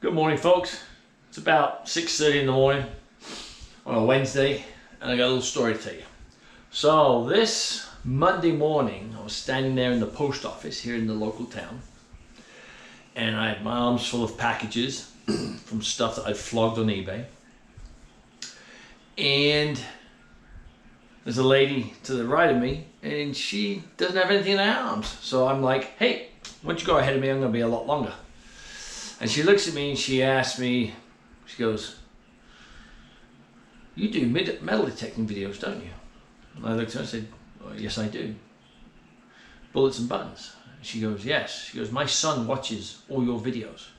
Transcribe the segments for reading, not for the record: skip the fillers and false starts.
Good morning, folks. It's about 6:30 in the morning on a Wednesday, and I got a little story to tell you. So this Monday morning, I was standing there in the post office here in the local town, and I had my arms full of packages from stuff that I'd flogged on eBay. And there's a lady to the right of me, and she doesn't have anything in her arms. So I'm like, hey, why don't you go ahead of me? I'm going to be a lot longer. And she looks at me and she asks me, she goes, you do metal detecting videos, don't you? And I looked at her and said, well, yes, I do. Bullets and buttons. And she goes, yes. She goes, my son watches all your videos.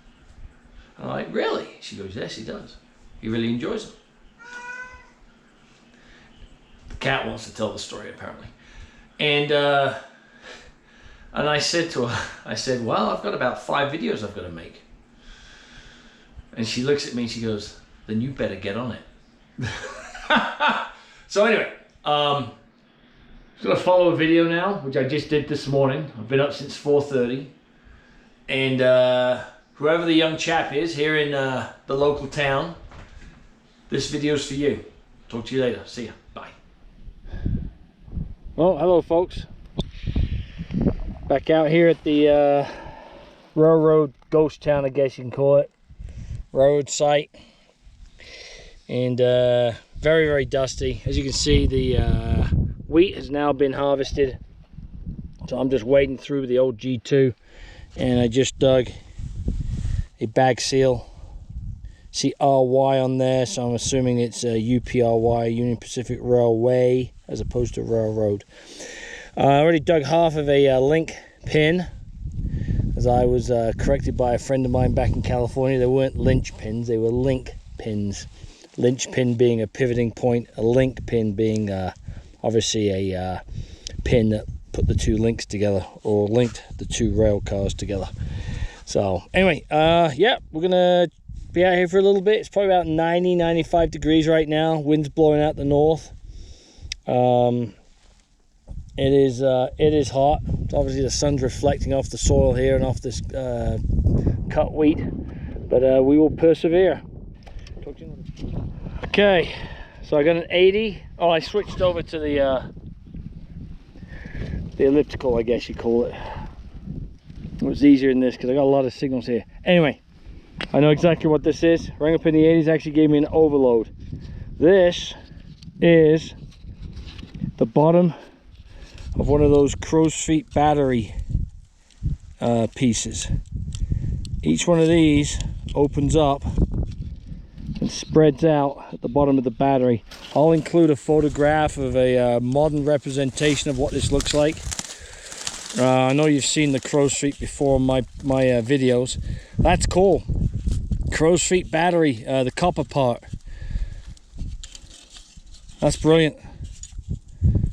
And I'm like, really? She goes, yes, he does. He really enjoys them. The cat wants to tell the story, apparently. And I said to her, I said, well, I've got about 5 videos I've got to make. And she looks at me and she goes, then you better get on it. So anyway, I'm going to follow a video now, which I just did this morning. I've been up since 4:30. And whoever the young chap is here in the local town, this video's for you. Talk to you later. See ya. Bye. Well, hello folks. Back out here at the railroad ghost town, I guess you can call it. Road site. And very, very dusty. As you can see, the wheat has now been harvested. So I'm just wading through the old G2. And I just dug a bag seal. See RY on there, so I'm assuming it's UPRY, Union Pacific Railway, as opposed to railroad. I already dug half of a link pin, as I was corrected by a friend of mine back in California. They weren't lynch pins, they were link pins. Lynch pin being a pivoting point, a link pin being obviously a pin that put the two links together, or linked the two rail cars together. So anyway, yeah, we're gonna be out here for a little bit. It's probably about 90-95 degrees right now. Wind's blowing out the north. It is hot. Obviously the sun's reflecting off the soil here and off this cut wheat, but we will persevere. Okay, so I got an 80. Oh, I switched over to the elliptical, I guess you call it. It was easier than this because I got a lot of signals here. Anyway, I know exactly what this is. Rang up in the 80s actually gave me an overload. This is the bottom of one of those crow's feet battery pieces. Each one of these opens up and spreads out at the bottom of the battery. I'll include a photograph of a modern representation of what this looks like. I know you've seen the crow's feet before in my videos. That's cool. Crow's feet battery, the copper part. That's brilliant.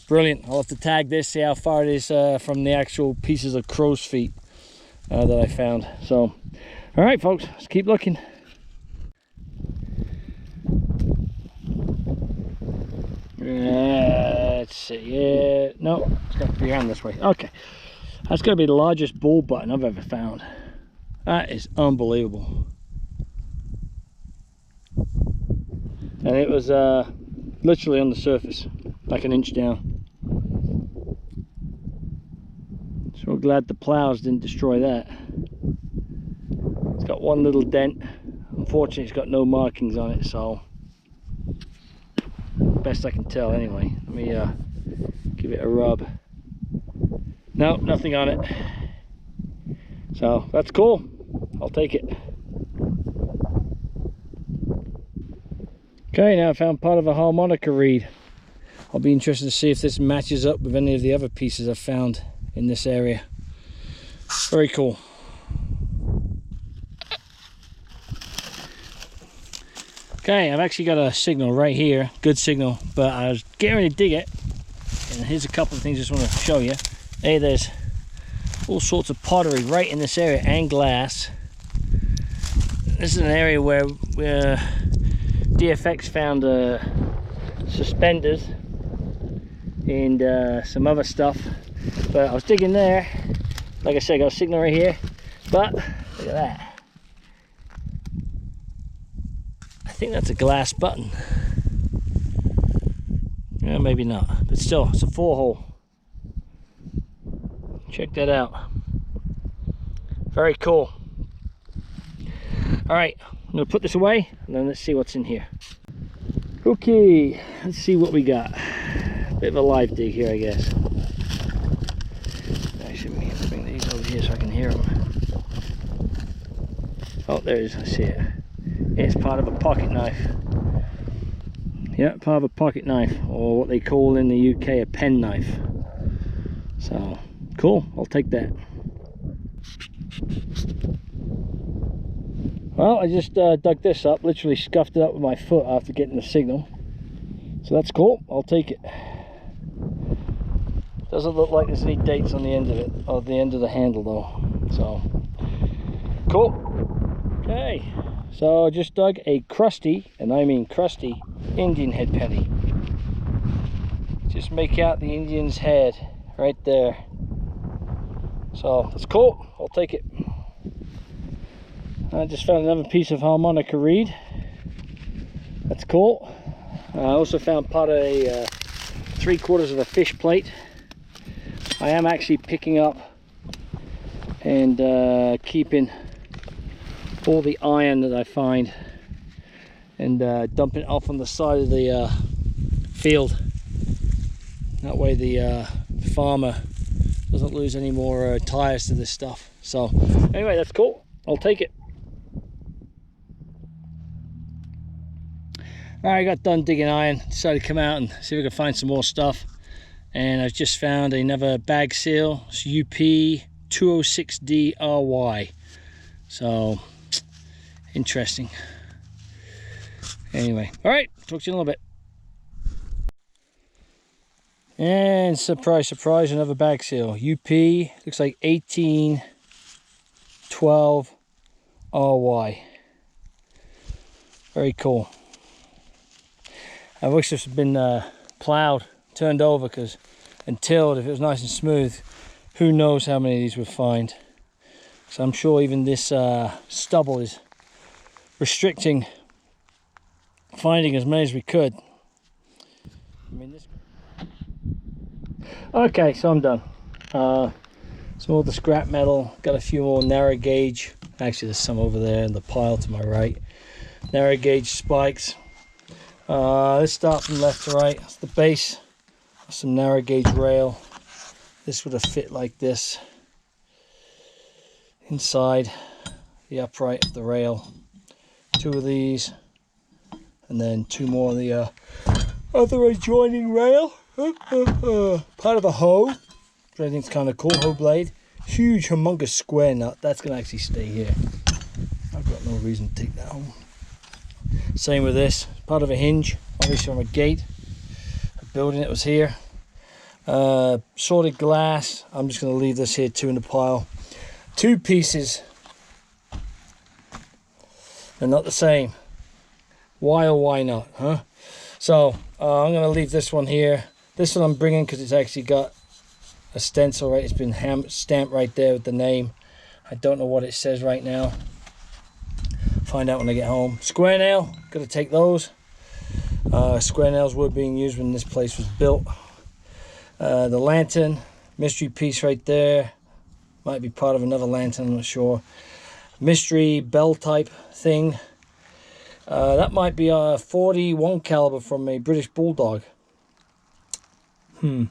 Brilliant. I'll have to tag this, see how far it is from the actual pieces of crow's feet that I found. So, all right, folks, let's keep looking. Let's see. Yeah, no, it's got to be around this way. Okay, that's got to be the largest ball button I've ever found. That is unbelievable. And it was literally on the surface, like an inch down. So we're glad the plows didn't destroy that. It's got one little dent. Unfortunately, it's got no markings on it, so best I can tell anyway. Let me give it a rub. No, nothing on it. So that's cool. I'll take it. Okay, now I found part of a harmonica reed. I'll be interested to see if this matches up with any of the other pieces I've found in this area. Very cool. Okay, I've actually got a signal right here, good signal, but I was getting ready to dig it. And here's a couple of things I just want to show you. Hey, there's all sorts of pottery right in this area, and glass. This is an area where DFX found suspenders and some other stuff, but I was digging there. Like I said, I got a signal right here, but look at that. think that's a glass button. Yeah, maybe not, but still, it's a 4-hole. Check that out. Very cool. All right, I'm gonna put this away and then let's see what's in here. Okay, let's see what we got. Bit of a live dig here, I guess. Actually, bring these over here so I can hear them. Oh, there it is, I see it. It's part of a pocket knife. Yeah, part of a pocket knife, or what they call in the UK a pen knife. So, cool, I'll take that. Well, I just dug this up, literally scuffed it up with my foot after getting the signal. So that's cool, I'll take it. Doesn't look like there's any dates on the end of it, or the end of the handle though. So, cool. Okay, so I just dug a crusty, and I mean crusty, Indian head penny. Just make out the Indian's head right there. So that's cool, I'll take it. I just found another piece of harmonica reed. That's cool. I also found part of a 3/4 of a fish plate. I am actually picking up and keeping all the iron that I find and dumping it off on the side of the field. That way the farmer doesn't lose any more tires to this stuff. So anyway, that's cool, I'll take it. Alright, I got done digging iron, decided to come out and see if I could find some more stuff. And I've just found another bag seal. It's UP 206DRY. So, interesting. Anyway, alright, talk to you in a little bit. And surprise, surprise, another bag seal. UP, looks like 1812RY. Very cool. I wish this had been plowed, turned over and tilled. If it was nice and smooth, who knows how many of these we'd find. So I'm sure even this stubble is restricting finding as many as we could. I mean, this... Okay, so I'm done. Some more of the scrap metal, got a few more narrow gauge. Actually, there's some over there in the pile to my right. Narrow gauge spikes. Let's start from left to right. That's the base. Some narrow gauge rail. This would have fit like this inside the upright of the rail. 2 of these, and then 2 more of the other adjoining rail. Part of a hoe, which I think is kind of cool. Hoe blade. Huge, humongous square nut. That's going to actually stay here. I've got no reason to take that home. Same with this, part of a hinge, obviously from a gate, a building that was here. Sorted glass, I'm just going to leave this here too in the pile. 2 pieces, they're not the same. Why or why not, huh? So I'm going to leave this one here. This one I'm bringing because it's actually got a stencil, right? It's been stamped right there with the name. I don't know what it says right now. Find out when I get home. Square nail, got to take those. Square nails were being used when this place was built. The lantern, mystery piece right there. Might be part of another lantern, I'm not sure. Mystery bell type thing. That might be a 41 caliber from a British Bulldog. Long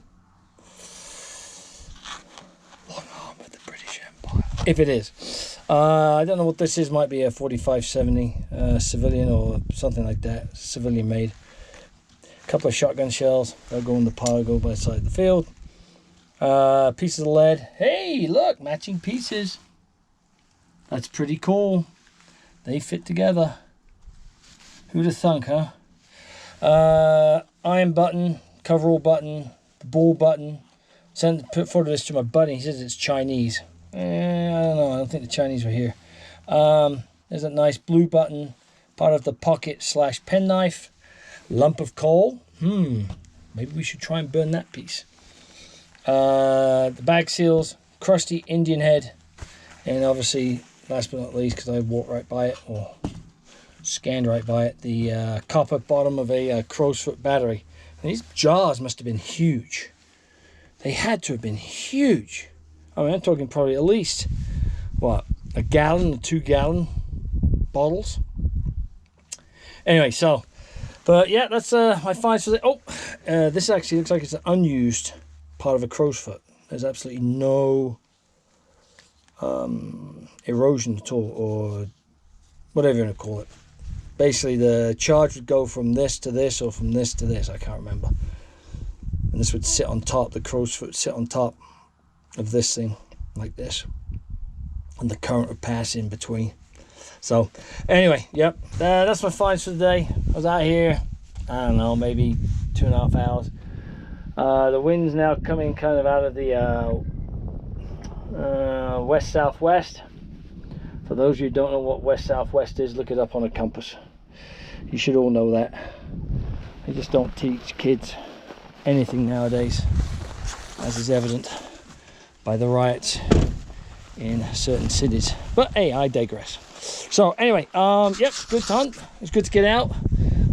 arm of the British Empire. If it is. I don't know what this is. Might be a 45-70 civilian or something like that. Civilian made. A couple of shotgun shells. They'll go in the pile, go by the side of the field. Pieces of lead. Hey, look, matching pieces. That's pretty cool. They fit together. Who'd have thunk, huh? Iron button, coverall button, the ball button. Put photo this to my buddy. He says it's Chinese. I don't know. I don't think the Chinese were here. There's a nice blue button, part of the pocket / pen knife. Lump of coal. Maybe we should try and burn that piece. The bag seals, crusty Indian head, and obviously, last but not least, because I walked right by it or scanned right by it, the copper bottom of a crow's foot battery. And these jars must have been huge. They had to have been huge. I mean, I'm talking probably at least, what, a gallon or 2 gallon bottles. Anyway, so, but yeah, that's my finds for the, oh, this actually looks like it's an unused part of a crow's foot. There's absolutely no erosion at all, or whatever you want to call it. Basically, the charge would go from this to this, or from this to this, I can't remember. And this would sit on top, the crow's foot would sit on top of this thing, like this. And the current would pass in between. So, anyway, yep, that's my finds for the day. I was out here, I don't know, maybe 2.5 hours. The wind's now coming kind of out of the west-southwest. For those of you who don't know what west-southwest is, look it up on a compass. You should all know that. They just don't teach kids anything nowadays, as is evident by the riots in certain cities. But hey, I digress. So anyway, yep, good hunt. It's good to get out.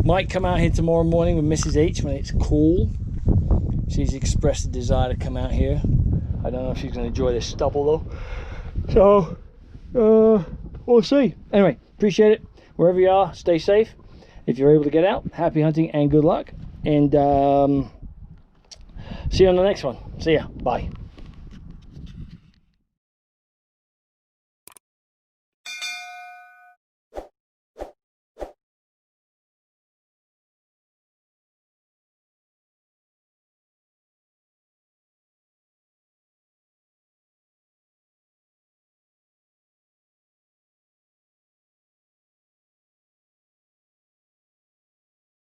Might come out here tomorrow morning with Mrs. H when it's cool. She's expressed a desire to come out here. I don't know if she's going to enjoy this stubble though. So we'll see. Anyway, appreciate it. Wherever you are, stay safe. If you're able to get out, happy hunting and good luck. And see you on the next one. See ya. Bye.